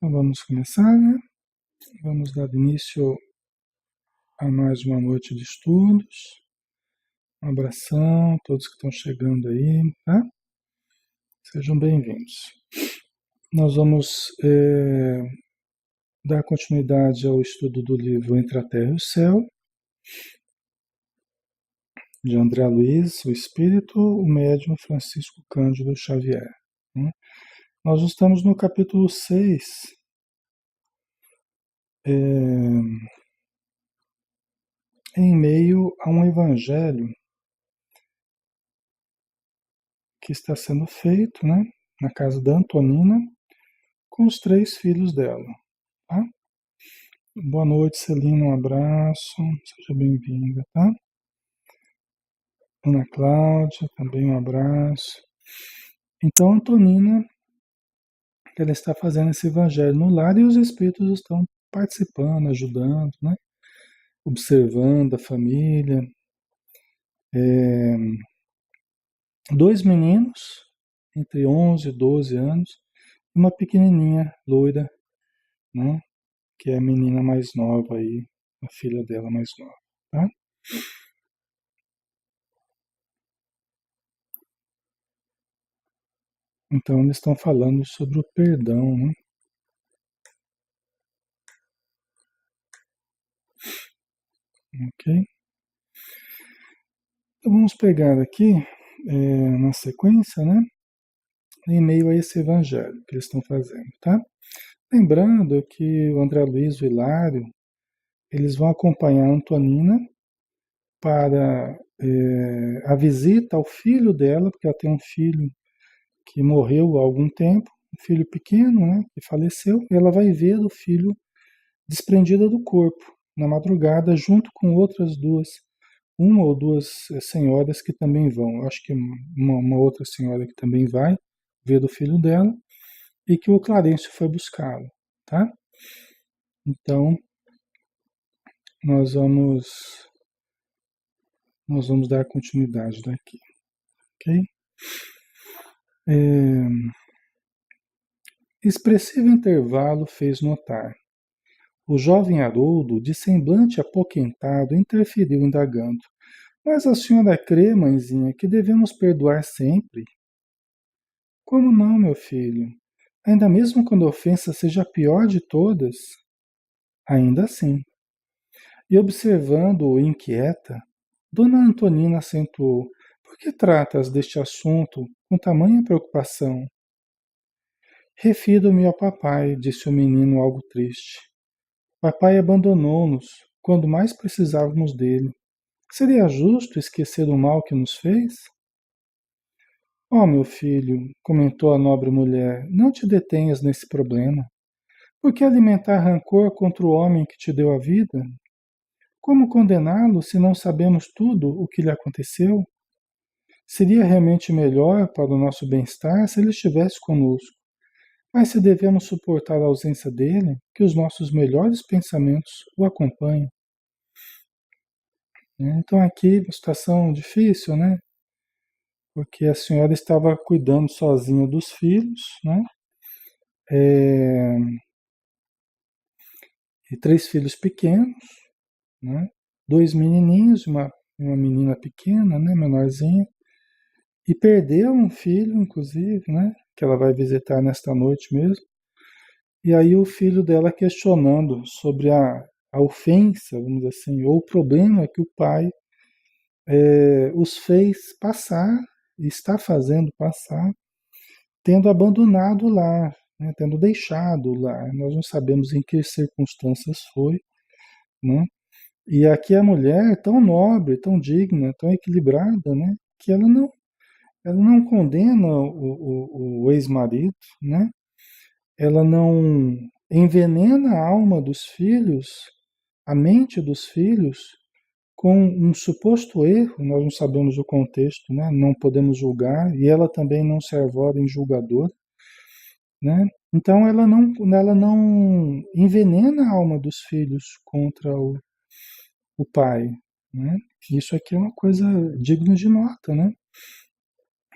Então vamos começar, né? Vamos dar início a mais uma noite de estudos. Um abração a todos que estão chegando aí, tá? Sejam bem-vindos. Nós vamos dar continuidade ao estudo do livro Entre a Terra e o Céu, de André Luiz, o Espírito, o Médium Francisco Cândido Xavier. Né? Nós estamos no capítulo 6, em meio a um evangelho que está sendo feito, né, na casa da Antonina, com os 3 filhos dela. Tá? Boa noite, Celina, um abraço, seja bem-vinda, tá? Ana Cláudia, também um abraço. Então, Antonina, ela está fazendo esse evangelho no lar e os espíritos estão participando, ajudando, né? Observando a família. 2 meninos, entre 11 e 12 anos, e uma pequenininha, loira, né? Que é a menina mais nova aí, a filha dela mais nova, tá? Então eles estão falando sobre o perdão, né? Ok? Então vamos pegar aqui na sequência, né? Em meio a esse evangelho que eles estão fazendo, tá? Lembrando que o André Luiz e o Hilário, eles vão acompanhar a Antonina para a visita ao filho dela, porque ela tem um filho que morreu há algum tempo, um filho pequeno, né, que faleceu, e ela vai ver o filho desprendido do corpo na madrugada, junto com outras duas, uma ou duas senhoras que também vão. Acho que uma outra senhora que também vai ver do filho dela, e que o Clarencio foi buscá-lo, tá? Então, nós vamos dar continuidade daqui, ok? Expressivo intervalo fez notar. O jovem Haroldo, de semblante apoquentado, interferiu indagando. Mas a senhora crê, mãezinha, que devemos perdoar sempre? Como não, meu filho? Ainda mesmo quando a ofensa seja a pior de todas? Ainda assim. E observando-o inquieta, Dona Antonina acentuou: por que tratas deste assunto com tamanha preocupação? Refiro-me ao papai, disse o menino algo triste. Papai abandonou-nos quando mais precisávamos dele. Seria justo esquecer o mal que nos fez? Oh, meu filho, comentou a nobre mulher, não te detenhas nesse problema. Por que alimentar rancor contra o homem que te deu a vida? Como condená-lo se não sabemos tudo o que lhe aconteceu? Seria realmente melhor para o nosso bem-estar se ele estivesse conosco. Mas se devemos suportar a ausência dele, que os nossos melhores pensamentos o acompanhem. Então aqui, uma situação difícil, né? Porque a senhora estava cuidando sozinha dos filhos, né? E 3 filhos pequenos, né? 2 menininhos, uma menina pequena, né? Menorzinha. E perdeu um filho, inclusive, né? Que ela vai visitar nesta noite mesmo. E aí o filho dela questionando sobre a ofensa, vamos dizer assim, ou o problema que o pai os fez passar, e está fazendo passar, tendo abandonado o lar, né, tendo deixado o lar. Nós não sabemos em que circunstâncias foi, né? E aqui a mulher tão nobre, tão digna, tão equilibrada, né, que ela não condena o ex-marido, né? Ela não envenena a alma dos filhos, a mente dos filhos, com um suposto erro, nós não sabemos o contexto, né? Não podemos julgar, e ela também não se arvora em julgador, né? Então ela não envenena a alma dos filhos contra o pai, né? Isso aqui é uma coisa digna de nota, né?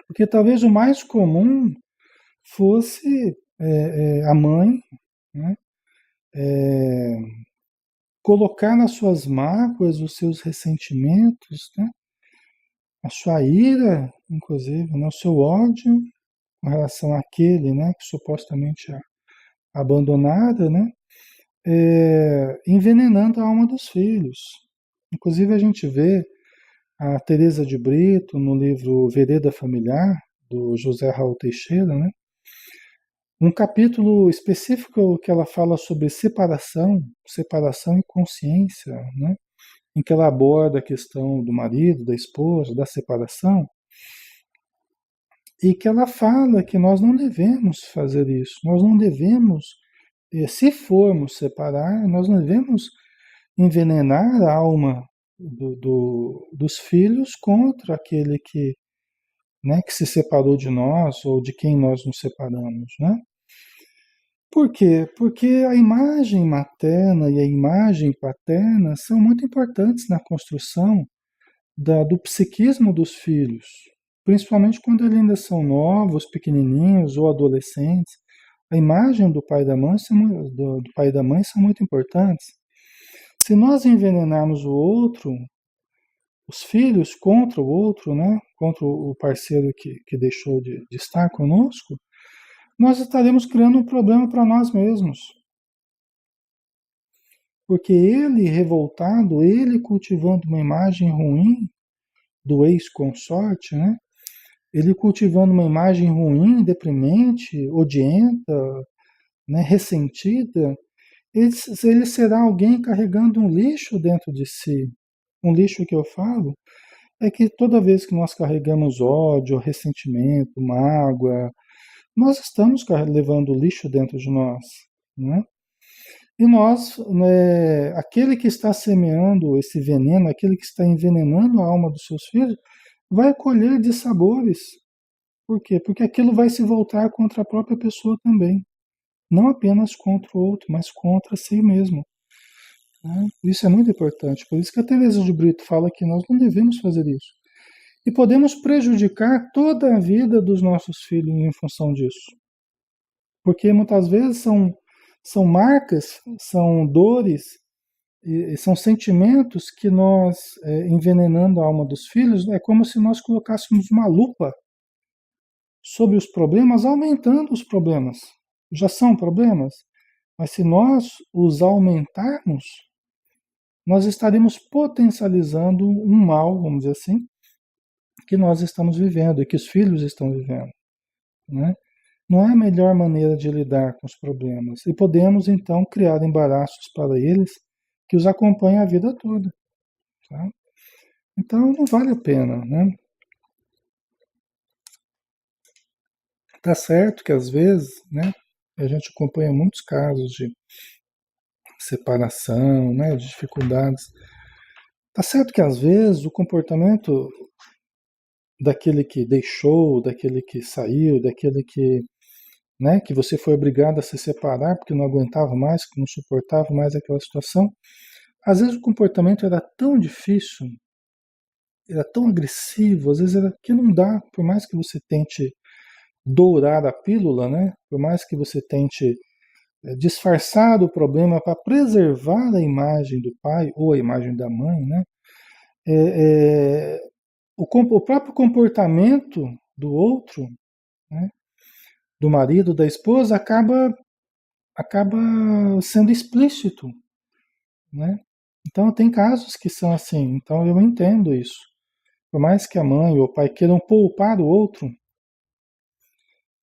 Porque talvez o mais comum fosse a mãe, né? É, colocar nas suas mágoas os seus ressentimentos, né? A sua ira, inclusive, né? O seu ódio com relação àquele, né? Que supostamente é abandonada, né? Envenenando a alma dos filhos. Inclusive a gente vê a Teresa de Brito no livro Vereda Familiar, do José Raul Teixeira, né? Um capítulo específico que ela fala sobre separação, separação e consciência, né? Em que ela aborda a questão do marido, da esposa, da separação, e que ela fala que nós não devemos fazer isso, nós não devemos, se formos separar, nós não devemos envenenar a alma dos filhos contra aquele que, né, que se separou de nós ou de quem nós nos separamos, né? Por quê? Porque a imagem materna e a imagem paterna são muito importantes na construção do psiquismo dos filhos, principalmente quando eles ainda são novos, pequenininhos ou adolescentes. A imagem do pai e da mãe do pai e da mãe são muito importantes. Se nós envenenarmos o outro, os filhos contra o outro, né, contra o parceiro que deixou de estar conosco, nós estaremos criando um problema para nós mesmos. Porque ele revoltado, ele cultivando uma imagem ruim do ex-consorte, né? Ele cultivando uma imagem ruim, deprimente, odienta, né, ressentida, ele será alguém carregando um lixo dentro de si. Um lixo que eu falo é que toda vez que nós carregamos ódio, ressentimento, mágoa, nós estamos levando lixo dentro de nós, né? E nós, né, aquele que está semeando esse veneno, aquele que está envenenando a alma dos seus filhos, vai colher dissabores. Por quê? Porque aquilo vai se voltar contra a própria pessoa também. Não apenas contra o outro, mas contra si mesmo, né? Isso é muito importante. Por isso que a Teresa de Brito fala que nós não devemos fazer isso. E podemos prejudicar toda a vida dos nossos filhos em função disso. Porque muitas vezes são marcas, são dores, e são sentimentos que nós, envenenando a alma dos filhos, é como se nós colocássemos uma lupa sobre os problemas, aumentando os problemas. Já são problemas, mas se nós os aumentarmos, nós estaremos potencializando um mal, vamos dizer assim, que nós estamos vivendo e que os filhos estão vivendo, né? Não é a melhor maneira de lidar com os problemas. E podemos, então, criar embaraços para eles que os acompanham a vida toda. Tá? Então, não vale a pena, né? Tá certo que, às vezes, né, a gente acompanha muitos casos de separação, né, de dificuldades. Tá certo que, às vezes, o comportamento daquele que deixou, daquele que saiu, daquele que, né, que você foi obrigado a se separar porque não aguentava mais, que não suportava mais aquela situação. Às vezes o comportamento era tão difícil, era tão agressivo, às vezes era que não dá, por mais que você tente dourar a pílula, né? Por mais que você tente disfarçar o problema para preservar a imagem do pai ou a imagem da mãe, né? É, é, o próprio comportamento do outro, né? Do marido, da esposa, acaba sendo explícito, né? Então tem casos que são assim, então eu entendo isso. Por mais que a mãe ou o pai queiram poupar o outro,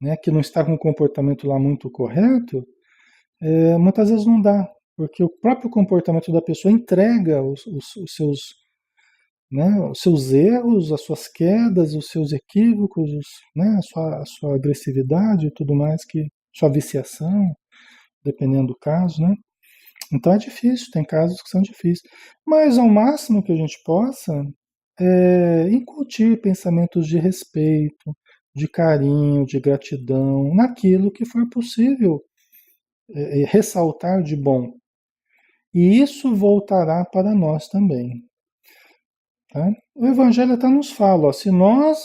né, que não está com o comportamento lá muito correto, muitas vezes não dá, porque o próprio comportamento da pessoa entrega os seus, né, os seus erros, as suas quedas, os seus equívocos, né, a sua agressividade e tudo mais, que sua viciação, dependendo do caso, né? Então é difícil, tem casos que são difíceis. Mas ao máximo que a gente possa incutir pensamentos de respeito, de carinho, de gratidão, naquilo que for possível ressaltar de bom. E isso voltará para nós também. Tá? O Evangelho até nos fala, ó, se nós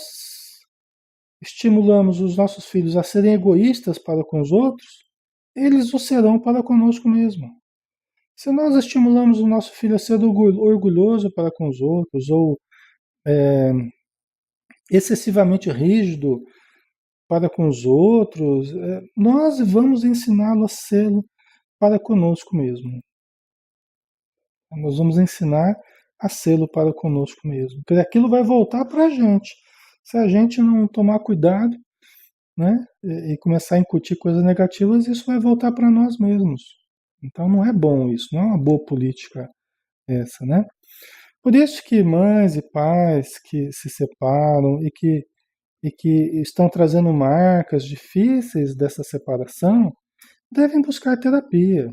estimulamos os nossos filhos a serem egoístas para com os outros, eles o serão para conosco mesmo. Se nós estimulamos o nosso filho a ser orgulhoso para com os outros, ou excessivamente rígido para com os outros, nós vamos ensiná-lo a ser para conosco mesmo. Nós vamos ensinar a sê-lo para conosco mesmo. Porque aquilo vai voltar para a gente. Se a gente não tomar cuidado, né, e começar a incutir coisas negativas, isso vai voltar para nós mesmos. Então não é bom isso, não é uma boa política essa, né? Por isso que mães e pais que se separam e que estão trazendo marcas difíceis dessa separação, devem buscar terapia,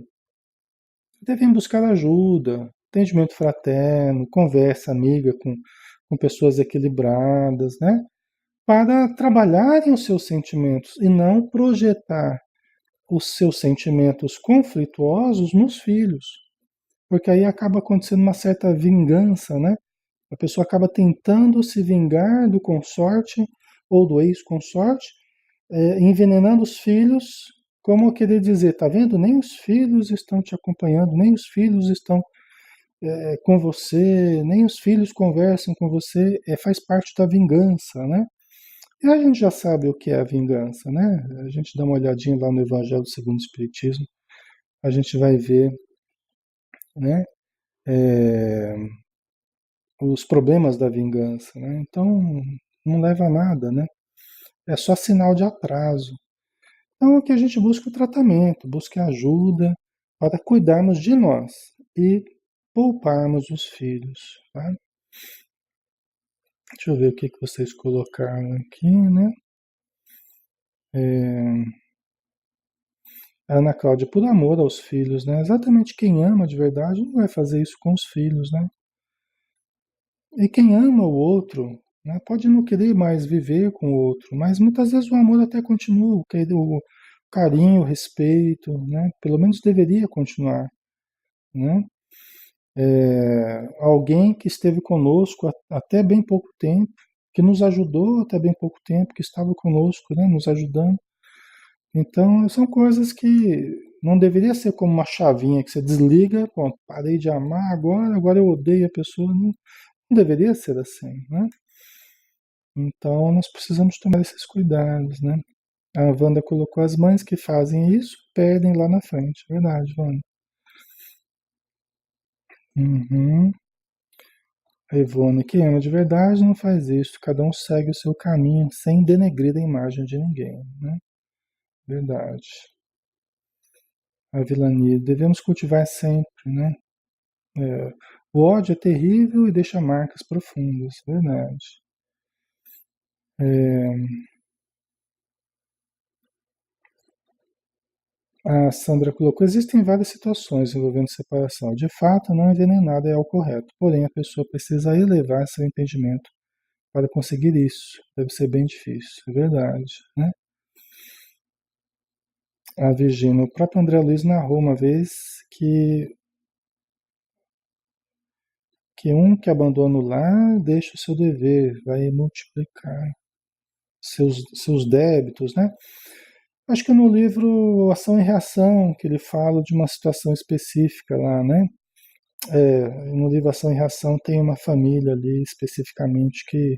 devem buscar ajuda, atendimento fraterno, conversa amiga com pessoas equilibradas, né? Para trabalharem os seus sentimentos e não projetar os seus sentimentos conflituosos nos filhos. Porque aí acaba acontecendo uma certa vingança, né? A pessoa acaba tentando se vingar do consorte ou do ex-consorte, envenenando os filhos, como querer dizer, tá vendo? Nem os filhos estão te acompanhando, nem os filhos estão com você, nem os filhos conversam com você, faz parte da vingança, né? E a gente já sabe o que é a vingança, né? A gente dá uma olhadinha lá no Evangelho segundo o Espiritismo, a gente vai ver, né? É, os problemas da vingança, né? Então não leva a nada, né? É só sinal de atraso. Então aqui a gente busca o tratamento, busca ajuda para cuidarmos de nós e pouparmos os filhos, tá? Deixa eu ver o que que vocês colocaram aqui, né? É, a Ana Cláudia, por amor aos filhos, né? Exatamente quem ama de verdade não vai fazer isso com os filhos, né? E quem ama o outro, né, pode não querer mais viver com o outro, mas muitas vezes o amor até continua, o carinho, o respeito, né? Pelo menos deveria continuar, né? Alguém que esteve conosco até bem pouco tempo, que nos ajudou até bem pouco tempo, que estava conosco, né, nos ajudando. Então, são coisas que não deveria ser como uma chavinha que você desliga, pronto, parei de amar agora eu odeio a pessoa. Não, não deveria ser assim, né? Então, nós precisamos tomar esses cuidados, né? A Wanda colocou as mães que fazem isso, perdem lá na frente. Verdade, Wanda. Uhum. A Ivone, quem ama de verdade não faz isso. Cada um segue o seu caminho sem denegrir a imagem de ninguém, né? Verdade. A Vilani, devemos cultivar sempre, né? É, o ódio é terrível e deixa marcas profundas. Verdade. É, a Sandra colocou: existem várias situações envolvendo separação. De fato, não envenenar é o correto. Porém, a pessoa precisa elevar seu entendimento para conseguir isso. Deve ser bem difícil. É verdade, né? A Virgínia, o próprio André Luiz narrou uma vez que um que abandona o lar deixa o seu dever, vai multiplicar seus débitos, né? Acho que no livro Ação e Reação, que ele fala de uma situação específica lá, né? No livro Ação e Reação tem uma família ali especificamente que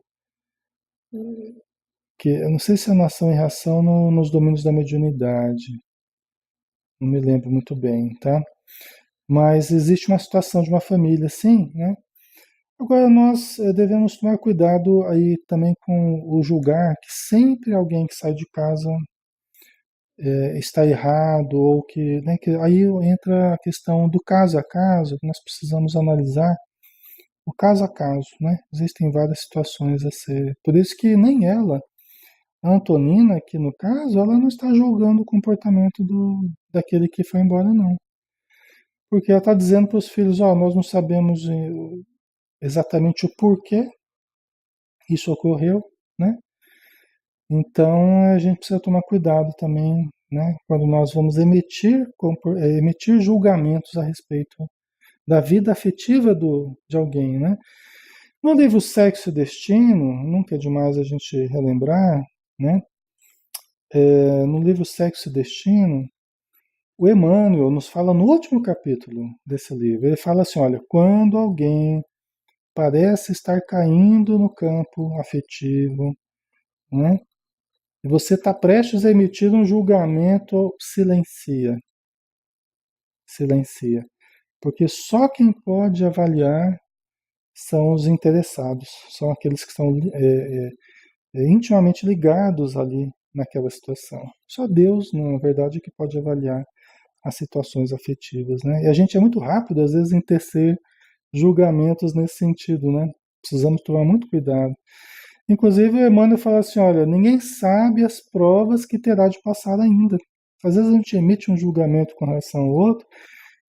eu não sei se é na Ação e Reação nos domínios da mediunidade, não me lembro muito bem, tá? Mas existe uma situação de uma família, sim, né? Agora nós devemos tomar cuidado aí também com o julgar que sempre alguém que sai de casa está errado ou que, né, que aí entra a questão do caso a caso, que nós precisamos analisar o caso a caso, né? Existem várias situações a ser. Por isso que nem ela, a Antonina, aqui no caso, ela não está julgando o comportamento daquele que foi embora, não. Porque ela está dizendo para os filhos, ó, nós não sabemos exatamente o porquê isso ocorreu, né? Então a gente precisa tomar cuidado também, né? Quando nós vamos emitir julgamentos a respeito da vida afetiva de alguém, né? No livro Sexo e Destino, nunca é demais a gente relembrar, né? No livro Sexo e Destino, O Emmanuel nos fala no último capítulo desse livro, ele fala assim, olha, quando alguém parece estar caindo no campo afetivo, né? E você está prestes a emitir um julgamento, silencia, silencia. Porque só quem pode avaliar são os interessados, são aqueles que estão intimamente ligados ali naquela situação. Só Deus, na verdade, que pode avaliar as situações afetivas, né? E a gente é muito rápido, às vezes, em tecer julgamentos nesse sentido, né? Precisamos tomar muito cuidado. Inclusive, o Emmanuel fala assim, olha, ninguém sabe as provas que terá de passar ainda. Às vezes a gente emite um julgamento com relação ao outro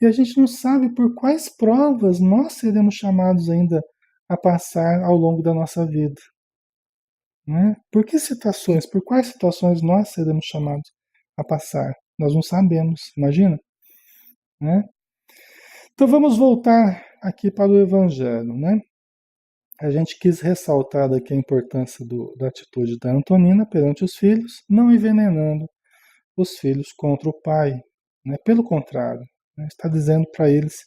e a gente não sabe por quais provas nós seremos chamados ainda a passar ao longo da nossa vida, né? Por quais situações nós seremos chamados a passar? Nós não sabemos, imagina, né? Então vamos voltar aqui para o Evangelho, né? A gente quis ressaltar aqui a importância da atitude da Antonina perante os filhos, não envenenando os filhos contra o pai, né? Pelo contrário, né? Está dizendo para eles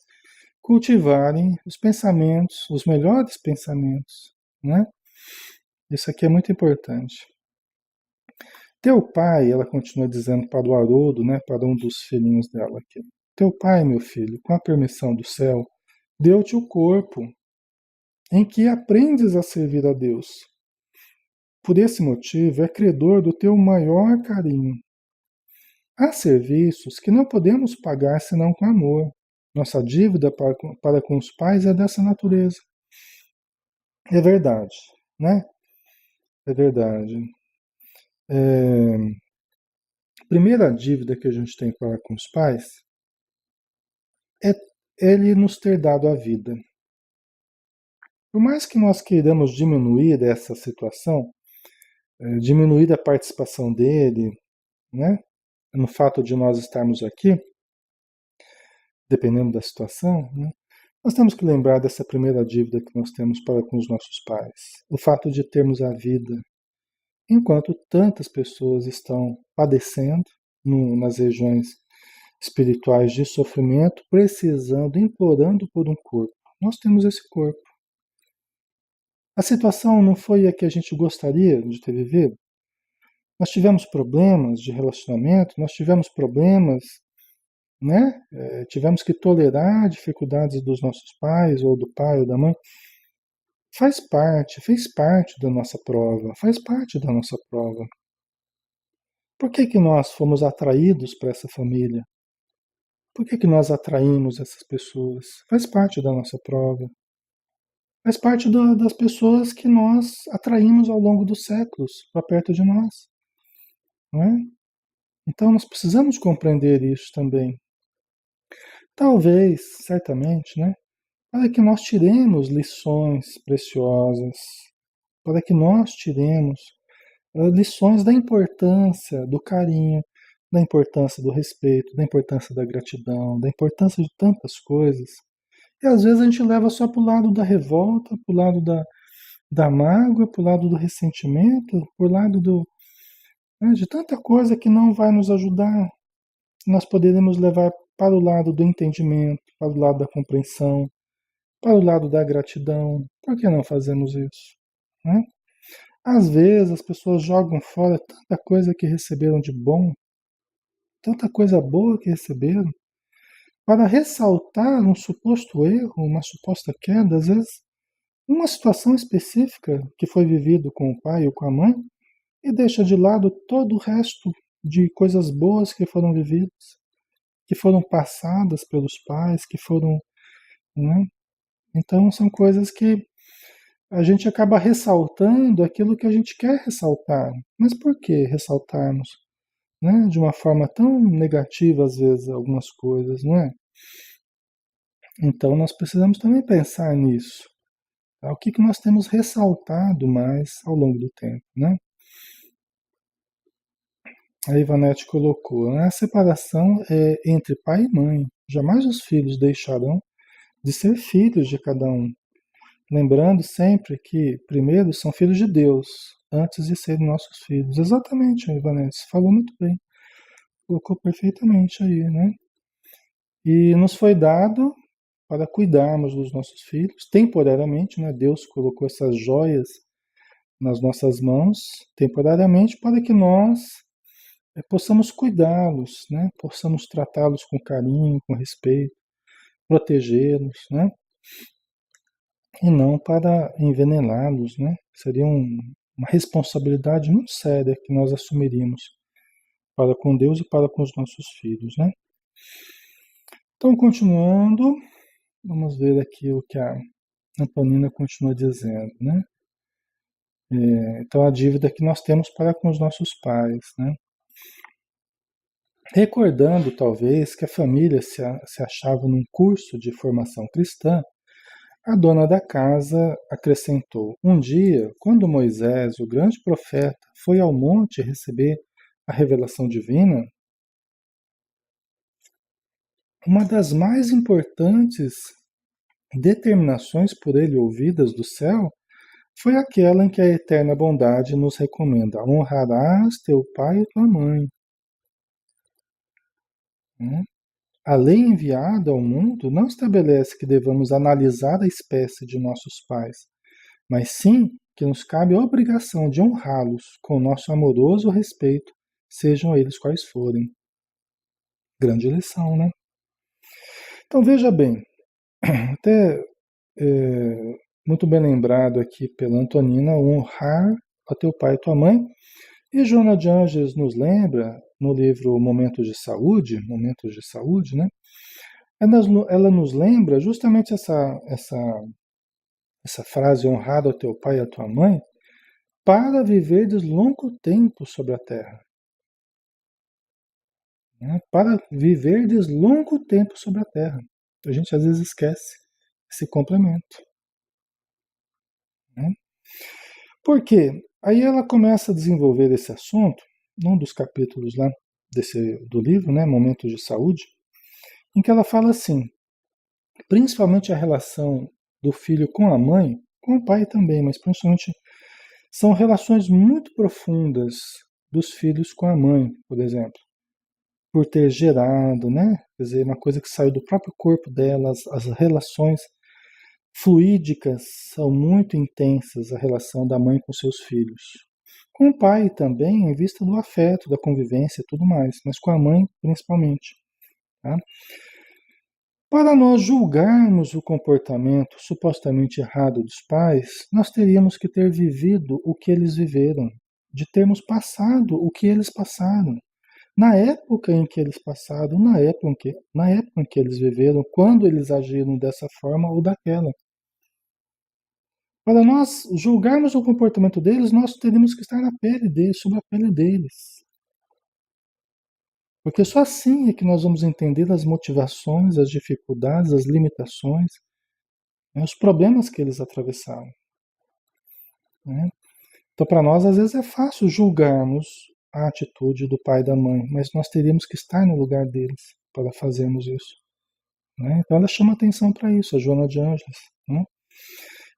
cultivarem os pensamentos, os melhores pensamentos, né? Isso aqui é muito importante. Teu pai, ela continua dizendo para o Haroldo, né, para um dos filhinhos dela aqui. Teu pai, meu filho, com a permissão do céu, deu-te o corpo em que aprendes a servir a Deus. Por esse motivo, é credor do teu maior carinho. Há serviços que não podemos pagar senão com amor. Nossa dívida para com os pais é dessa natureza. É verdade, né? É verdade. A primeira dívida que a gente tem para com os pais é ele nos ter dado a vida. Por mais que nós queiramos diminuir essa situação, diminuir a participação dele, né, no fato de nós estarmos aqui, dependendo da situação, né, nós temos que lembrar dessa primeira dívida que nós temos para com os nossos pais. O fato de termos a vida, enquanto tantas pessoas estão padecendo nas regiões espirituais de sofrimento, precisando, implorando por um corpo. Nós temos esse corpo. A situação não foi a que a gente gostaria de ter vivido. Nós tivemos problemas de relacionamento, nós tivemos problemas, né? Tivemos que tolerar dificuldades dos nossos pais, ou do pai, ou da mãe. Fez parte da nossa prova, faz parte da nossa prova. Por que que nós fomos atraídos para essa família? Por que que nós atraímos essas pessoas? Faz parte da nossa prova. Faz parte das pessoas que nós atraímos ao longo dos séculos para perto de nós, não é? Então nós precisamos compreender isso também. Talvez, certamente, né? Para que nós tiremos lições preciosas, para que nós tiremos lições da importância do carinho, da importância do respeito, da importância da gratidão, da importância de tantas coisas. E às vezes a gente leva só para o lado da revolta, para o lado da mágoa, para o lado do ressentimento, para o lado né, de tanta coisa que não vai nos ajudar. Nós poderíamos levar para o lado do entendimento, para o lado da compreensão, para o lado da gratidão. Por que não fazemos isso? Né? Às vezes as pessoas jogam fora tanta coisa que receberam de bom, tanta coisa boa que receberam, para ressaltar um suposto erro, uma suposta queda, às vezes uma situação específica que foi vivido com o pai ou com a mãe, e deixa de lado todo o resto de coisas boas que foram vividas, que foram passadas pelos pais, que foram, né? Então são coisas que a gente acaba ressaltando aquilo que a gente quer ressaltar. Mas por que ressaltarmos, né, de uma forma tão negativa às vezes algumas coisas, não é? Então nós precisamos também pensar nisso. Tá? O que que nós temos ressaltado mais ao longo do tempo, né? A Ivanete colocou, né? A separação é entre pai e mãe. Jamais os filhos deixarão de ser filhos de cada um. Lembrando sempre que, primeiro, são filhos de Deus, antes de serem nossos filhos. Exatamente, Ivanete, falou muito bem. colocou perfeitamente aí, né? E nos foi dado para cuidarmos dos nossos filhos, temporariamente, né? Deus colocou essas joias nas nossas mãos, temporariamente, para que nós possamos cuidá-los, né? Possamos tratá-los com carinho, com respeito, protegê-los, né? E não para envenená-los, né? Seria uma responsabilidade muito séria que nós assumiríamos para com Deus e para com os nossos filhos, né? Então, continuando, vamos ver aqui o que a Antonina continua dizendo, né? Então, a dívida que nós temos para com os nossos pais, né? Recordando, talvez, que a família se achava num curso de formação cristã, a dona da casa acrescentou: um dia, quando Moisés, o grande profeta, foi ao monte receber a revelação divina, uma das mais importantes determinações por ele ouvidas do céu foi aquela em que a eterna bondade nos recomenda: honrarás teu pai e tua mãe. Né? A lei enviada ao mundo não estabelece que devamos analisar a espécie de nossos pais, mas sim que nos cabe a obrigação de honrá-los com nosso amoroso respeito, sejam eles quais forem. Grande lição, né? Então veja bem, até muito bem lembrado aqui pela Antonina, honrar a teu pai e tua mãe. E Joana de Ângeles nos lembra, no livro Momentos de Saúde, né? Ela nos lembra justamente essa frase, honrado ao teu pai e à tua mãe, para viverdes longo tempo sobre a terra. Né? Para viverdes longo tempo sobre a terra. A gente às vezes esquece esse complemento. Né? Por quê? Aí ela começa a desenvolver esse assunto, num dos capítulos lá do livro, né, Momentos de Saúde, em que ela fala assim, principalmente a relação do filho com a mãe, com o pai também, mas principalmente são relações muito profundas dos filhos com a mãe, por exemplo, por ter gerado, né? Quer dizer, uma coisa que saiu do próprio corpo delas, as relações fluídicas são muito intensas, a relação da mãe com seus filhos. Com o pai também, em vista do afeto, da convivência e tudo mais, mas com a mãe principalmente. Tá? Para nós julgarmos o comportamento supostamente errado dos pais, nós teríamos que ter vivido o que eles viveram, de termos passado o que eles passaram, na época em que eles passaram, na época em que eles viveram, quando eles agiram dessa forma ou daquela. Para nós julgarmos o comportamento deles, nós teríamos que estar na pele deles, sobre a pele deles. Porque só assim é que nós vamos entender as motivações, as dificuldades, as limitações, né, os problemas que eles atravessaram. Né? Então, para nós, às vezes é fácil julgarmos a atitude do pai e da mãe, mas nós teríamos que estar no lugar deles para fazermos isso. Né? Então, ela chama atenção para isso, a Joana de Ângeles. Né?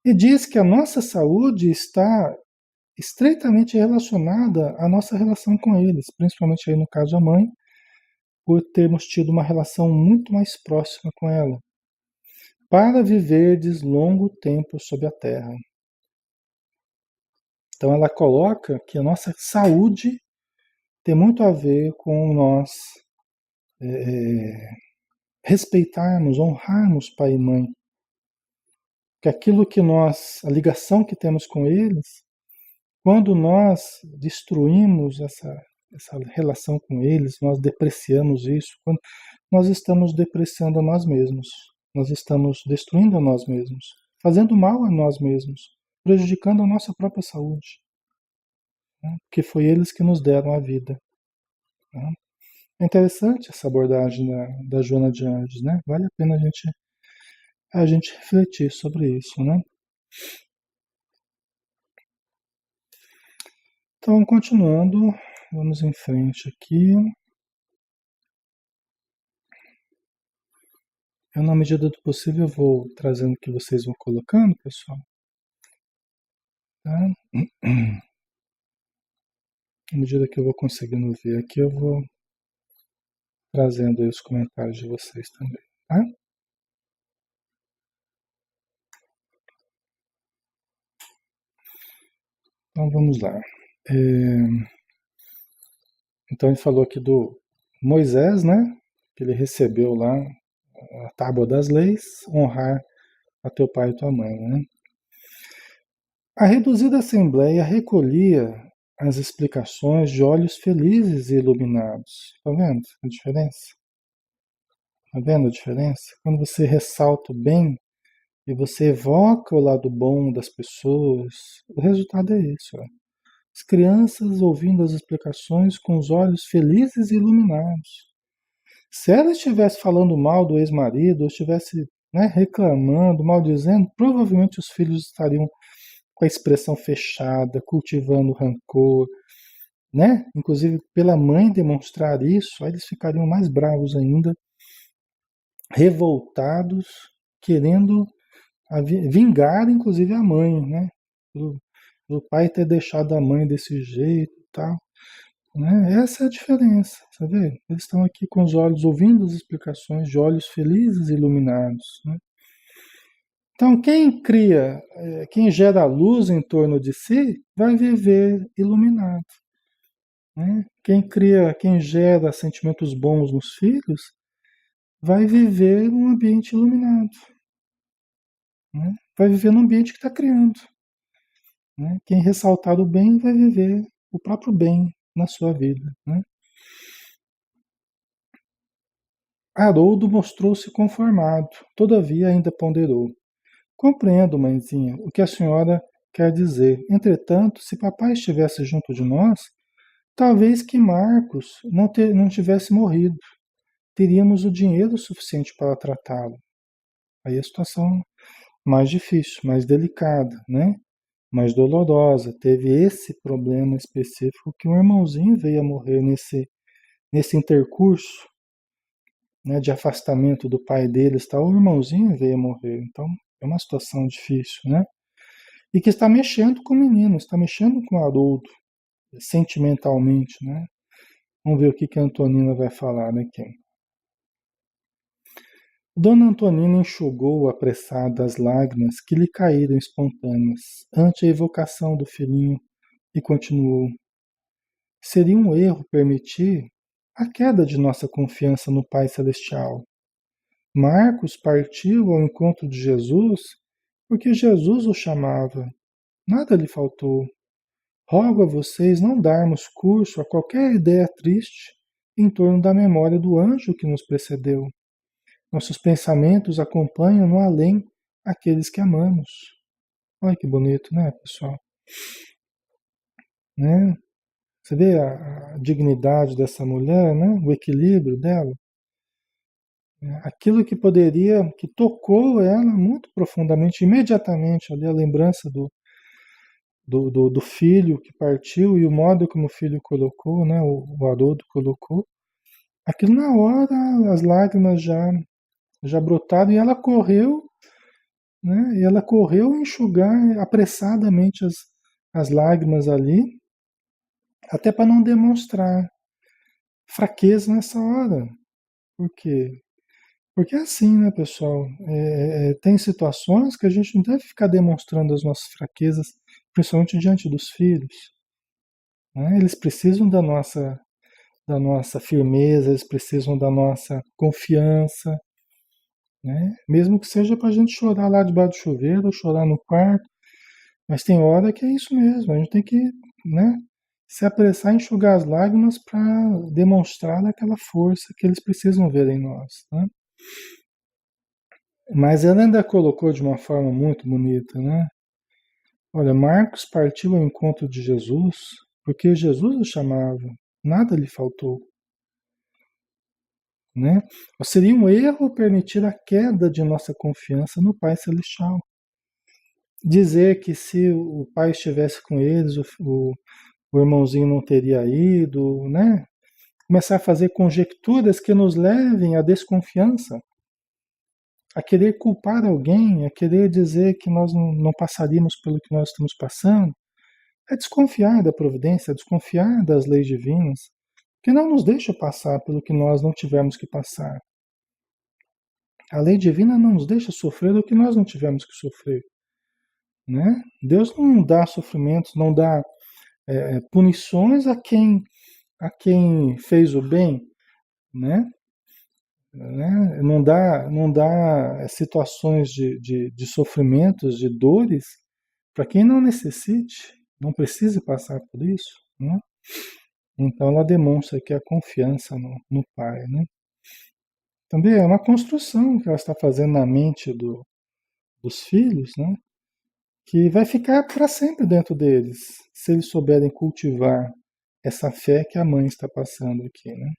E diz que a nossa saúde está estreitamente relacionada à nossa relação com eles, principalmente aí no caso a mãe, por termos tido uma relação muito mais próxima com ela, para viverdes longo tempo sobre a terra. Então ela coloca que a nossa saúde tem muito a ver com nós respeitarmos, honrarmos pai e mãe. Que aquilo que a ligação que temos com eles, quando nós destruímos essa relação com eles, nós depreciamos isso, quando nós estamos depreciando a nós mesmos, nós estamos destruindo a nós mesmos, fazendo mal a nós mesmos, prejudicando a nossa própria saúde, né? Porque foi eles que nos deram a vida. Né? É interessante essa abordagem da Joana de Anjos, né? Vale a pena a gente refletir sobre isso, né? Então, continuando, vamos em frente aqui. Eu, na medida do possível, vou trazendo o que vocês vão colocando, pessoal. Tá? À medida que eu vou conseguindo ver aqui, eu vou trazendo aí os comentários de vocês também, tá? Então vamos lá. É, então ele falou aqui do Moisés, né? Que ele recebeu lá a tábua das leis, honrar a teu pai e tua mãe, né? A reduzida assembleia recolhia as explicações de olhos felizes e iluminados. Tá vendo a diferença? Tá vendo a diferença? Quando você ressalta o bem e você evoca o lado bom das pessoas, o resultado é isso. Ó. As crianças ouvindo as explicações com os olhos felizes e iluminados. Se ela estivesse falando mal do ex-marido, ou estivesse, né, reclamando, maldizendo, provavelmente os filhos estariam com a expressão fechada, cultivando rancor, né? Inclusive pela mãe demonstrar isso, aí eles ficariam mais bravos ainda, revoltados, querendo vingar, inclusive a mãe, né? Do pai ter deixado a mãe desse jeito e tal. Né? Essa é a diferença, sabe? Eles estão aqui com os olhos ouvindo as explicações, de olhos felizes e iluminados. Né? Então, quem cria, quem gera luz em torno de si, vai viver iluminado. Né? Quem cria, quem gera sentimentos bons nos filhos, vai viver num ambiente iluminado. Né? Vai viver no ambiente que está criando. Né? Quem ressaltar o bem vai viver o próprio bem na sua vida. Né? Haroldo mostrou-se conformado, todavia ainda ponderou. Compreendo, mãezinha, o que a senhora quer dizer. Entretanto, se papai estivesse junto de nós, talvez que Marcos não tivesse morrido. Teríamos o dinheiro suficiente para tratá-lo. Aí a situação mais difícil, mais delicada, né? Mais dolorosa. Teve esse problema específico que um irmãozinho veio a morrer nesse intercurso, né, de afastamento do pai deles, tal, o irmãozinho veio a morrer. Então, é uma situação difícil, né? E que está mexendo com o menino, está mexendo com o Haroldo, sentimentalmente, né? Vamos ver o que a Antonina vai falar aqui. Dona Antonina enxugou apressada as lágrimas que lhe caíram espontâneas ante a evocação do filhinho e continuou. Seria um erro permitir a queda de nossa confiança no Pai Celestial. Marcos partiu ao encontro de Jesus porque Jesus o chamava. Nada lhe faltou. Rogo a vocês não darmos curso a qualquer ideia triste em torno da memória do anjo que nos precedeu. Nossos pensamentos acompanham no além aqueles que amamos. Olha que bonito, né, pessoal? Né? Você vê a dignidade dessa mulher, né? O equilíbrio dela. Aquilo que poderia, que tocou ela muito profundamente, imediatamente ali a lembrança do filho que partiu e o modo como o filho colocou, né, o Haroldo colocou, aquilo na hora as lágrimas já brotaram e ela correu, né, e ela correu enxugar apressadamente as lágrimas ali, até para não demonstrar fraqueza nessa hora. Por quê? Porque é assim, né, pessoal? Tem situações que a gente não deve ficar demonstrando as nossas fraquezas, principalmente diante dos filhos. Né? Eles precisam da nossa firmeza, eles precisam da nossa confiança, né? Mesmo que seja para a gente chorar lá debaixo do chuveiro, ou chorar no quarto, mas tem hora que é isso mesmo, a gente tem que, né, se apressar a enxugar as lágrimas para demonstrar aquela força que eles precisam ver em nós, né? Mas ela ainda colocou de uma forma muito bonita, né? Olha, Marcos partiu ao encontro de Jesus porque Jesus o chamava, nada lhe faltou. Né? Seria um erro permitir a queda de nossa confiança no Pai Celestial. Dizer que se o Pai estivesse com eles, o irmãozinho não teria ido, né? Começar a fazer conjecturas que nos levem à desconfiança, a querer culpar alguém, a querer dizer que nós não passaríamos pelo que nós estamos passando, é desconfiar da providência, é desconfiar das leis divinas, que não nos deixa passar pelo que nós não tivermos que passar. A lei divina não nos deixa sofrer o que nós não tivemos que sofrer, né? Deus não dá sofrimentos, não dá punições a quem fez o bem, né? Não dá situações de sofrimentos, de dores, para quem não necessite, não precise passar por isso, né? Então ela demonstra aqui a confiança no Pai, né? Também é uma construção que ela está fazendo na mente dos filhos, né? Que vai ficar para sempre dentro deles, se eles souberem cultivar essa fé que a mãe está passando aqui, né?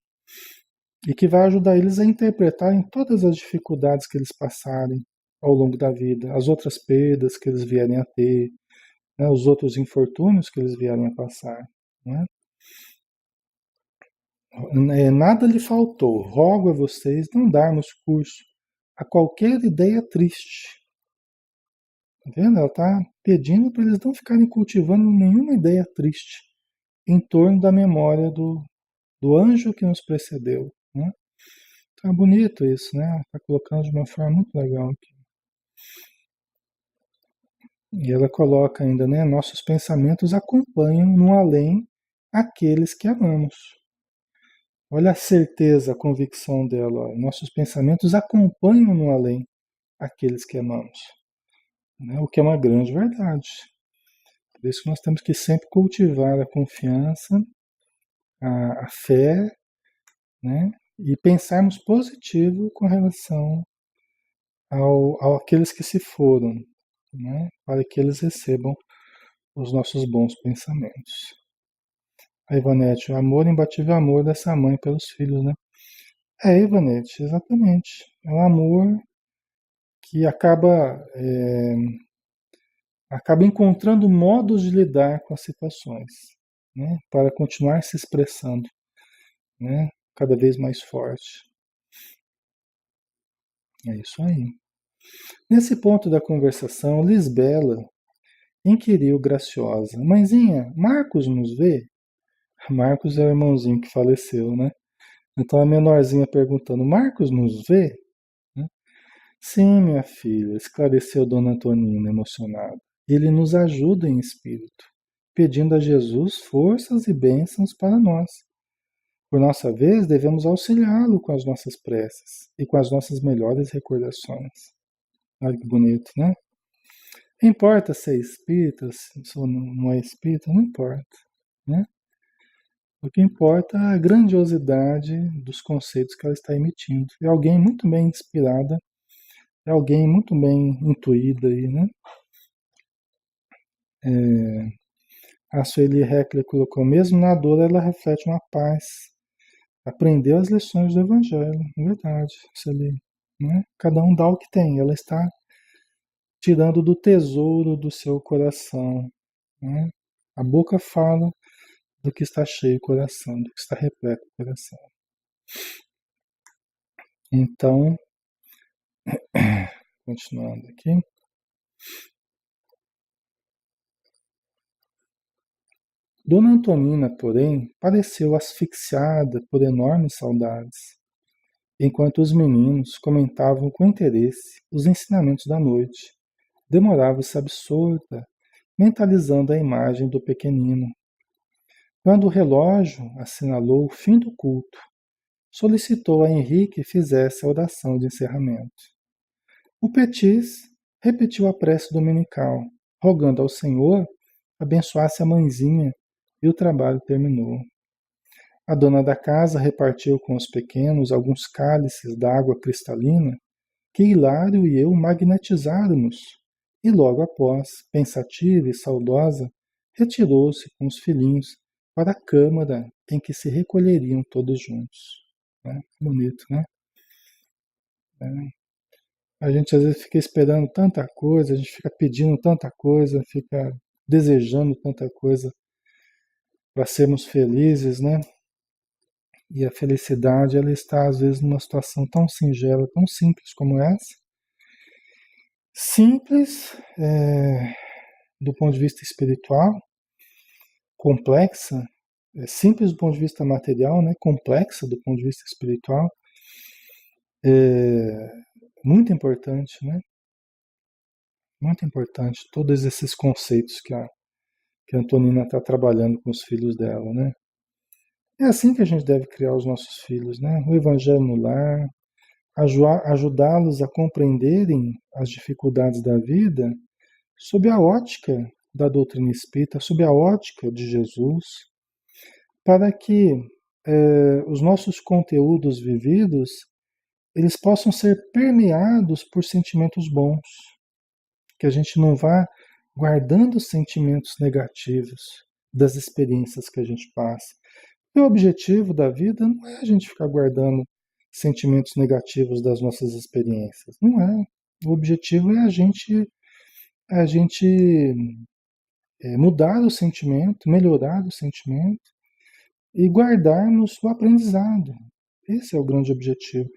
E que vai ajudar eles a interpretarem todas as dificuldades que eles passarem ao longo da vida, as outras perdas que eles vierem a ter, né? Os outros infortúnios que eles vierem a passar, né? Nada lhe faltou, rogo a vocês não darmos curso a qualquer ideia triste. Tá vendo? Ela está pedindo para eles não ficarem cultivando nenhuma ideia triste em torno da memória do anjo que nos precedeu, né? Tá bonito isso, né? Está colocando de uma forma muito legal aqui. E ela coloca ainda, né? Nossos pensamentos acompanham no além aqueles que amamos. Olha a certeza, a convicção dela. Ó. Nossos pensamentos acompanham no além aqueles que amamos, né? O que é uma grande verdade. Por isso que nós temos que sempre cultivar a confiança, a fé, né? E pensarmos positivo com relação àqueles que se foram, né? Para que eles recebam os nossos bons pensamentos. A Ivanete, o amor, imbatível amor dessa mãe pelos filhos, né? Ivanete, exatamente. É um amor que acaba encontrando modos de lidar com as situações, né? Para continuar se expressando, né? Cada vez mais forte. É isso aí. Nesse ponto da conversação, Lisbela inquiriu graciosa: Mãezinha, Marcos nos vê? Marcos é o irmãozinho que faleceu, né? Então a menorzinha perguntando: Marcos nos vê? Né? Sim, minha filha, esclareceu Dona Antonina, emocionada. Ele nos ajuda em espírito, pedindo a Jesus forças e bênçãos para nós. Por nossa vez, devemos auxiliá-lo com as nossas preces e com as nossas melhores recordações. Olha que bonito, né? Importa se é espírita, se não é espírita, não importa, né? O que importa é a grandiosidade dos conceitos que ela está emitindo. É alguém muito bem inspirada, é alguém muito bem intuída aí, né? A Sueli Heckler colocou, mesmo na dor ela reflete uma paz. Aprendeu as lições do Evangelho, é verdade, Sueli, né? Cada um dá o que tem, ela está tirando do tesouro do seu coração, né? A boca fala do que está cheio o coração, do que está repleto o coração. Então, continuando aqui. Dona Antonina, porém, pareceu asfixiada por enormes saudades, enquanto os meninos comentavam com interesse os ensinamentos da noite. Demorava-se absorta, mentalizando a imagem do pequenino. Quando o relógio assinalou o fim do culto, solicitou a Henrique que fizesse a oração de encerramento. O Petis repetiu a prece dominical, rogando ao Senhor abençoasse a mãezinha, e o trabalho terminou. A dona da casa repartiu com os pequenos alguns cálices d'água cristalina que Hilário e eu magnetizáramos, e logo após, pensativa e saudosa, retirou-se com os filhinhos para a câmara em que se recolheriam todos juntos. Bonito, né? A gente às vezes fica esperando tanta coisa, a gente fica pedindo tanta coisa, fica desejando tanta coisa para sermos felizes, né? E a felicidade, ela está às vezes numa situação tão singela, tão simples como essa. Simples do ponto de vista espiritual, complexa, simples do ponto de vista material, né? Complexa do ponto de vista espiritual, é muito importante, né? Muito importante todos esses conceitos que a Antonina está trabalhando com os filhos dela, né? É assim que a gente deve criar os nossos filhos, né? O evangelho no lar, ajudá-los a compreenderem as dificuldades da vida sob a ótica da doutrina espírita, sob a ótica de Jesus, para que os nossos conteúdos vividos eles possam ser permeados por sentimentos bons, que a gente não vá guardando sentimentos negativos das experiências que a gente passa. E o objetivo da vida não é a gente ficar guardando sentimentos negativos das nossas experiências, não é. O objetivo é a gente mudar o sentimento, melhorar o sentimento e guardarmos o aprendizado. Esse é o grande objetivo.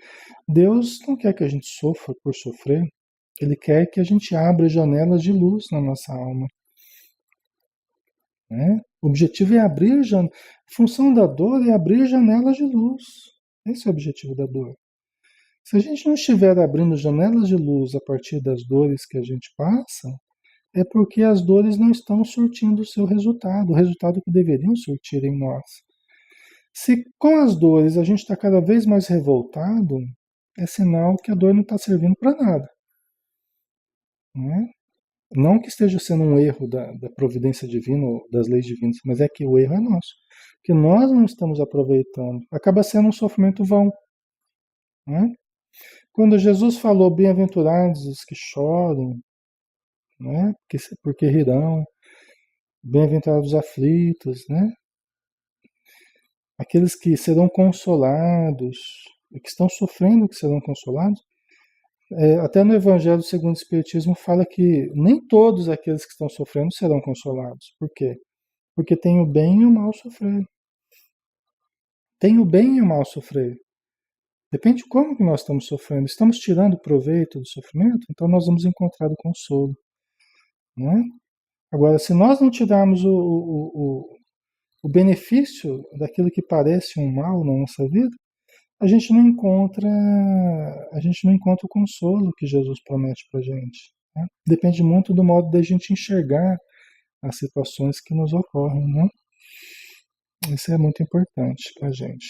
Deus não quer que a gente sofra por sofrer. Ele quer que a gente abra janelas de luz na nossa alma. Né? O objetivo é abrir janelas. A função da dor é abrir janelas de luz. Esse é o objetivo da dor. Se a gente não estiver abrindo janelas de luz a partir das dores que a gente passa, é porque as dores não estão surtindo o seu resultado, o resultado que deveriam surtir em nós. Se com as dores a gente está cada vez mais revoltado, é sinal que a dor não está servindo para nada. Né? Não que esteja sendo um erro da providência divina ou das leis divinas, mas é que o erro é nosso. Que nós não estamos aproveitando. Acaba sendo um sofrimento vão. Né? Quando Jesus falou, bem-aventurados os que choram, né? porque rirão, bem-aventurados os aflitos, né? Aqueles que serão consolados, e que estão sofrendo que serão consolados. Até no Evangelho segundo o Espiritismo fala que nem todos aqueles que estão sofrendo serão consolados. Por quê? Porque tem o bem e o mal sofrer. Tem o bem e o mal sofrer. Depende de como que nós estamos sofrendo. Estamos tirando proveito do sofrimento, então nós vamos encontrar o consolo. Né? Agora, se nós não tirarmos o benefício daquilo que parece um mal na nossa vida, a gente não encontra o consolo que Jesus promete para a gente. Né? Depende muito do modo da gente enxergar as situações que nos ocorrem. Né? Isso é muito importante para a gente.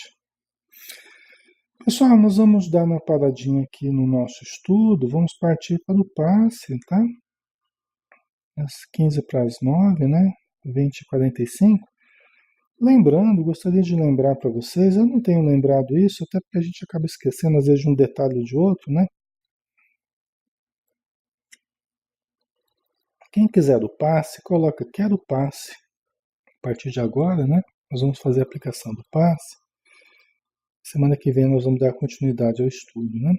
Pessoal, nós vamos dar uma paradinha aqui no nosso estudo, vamos partir para o passe, tá? Às 15 para as 9, né? 20h45. Lembrando, gostaria de lembrar para vocês, eu não tenho lembrado isso, até porque a gente acaba esquecendo às vezes de um detalhe ou de outro, né? Quem quiser o passe, coloca quero o passe. A partir de agora, né? Nós vamos fazer a aplicação do passe. Semana que vem nós vamos dar continuidade ao estudo, né?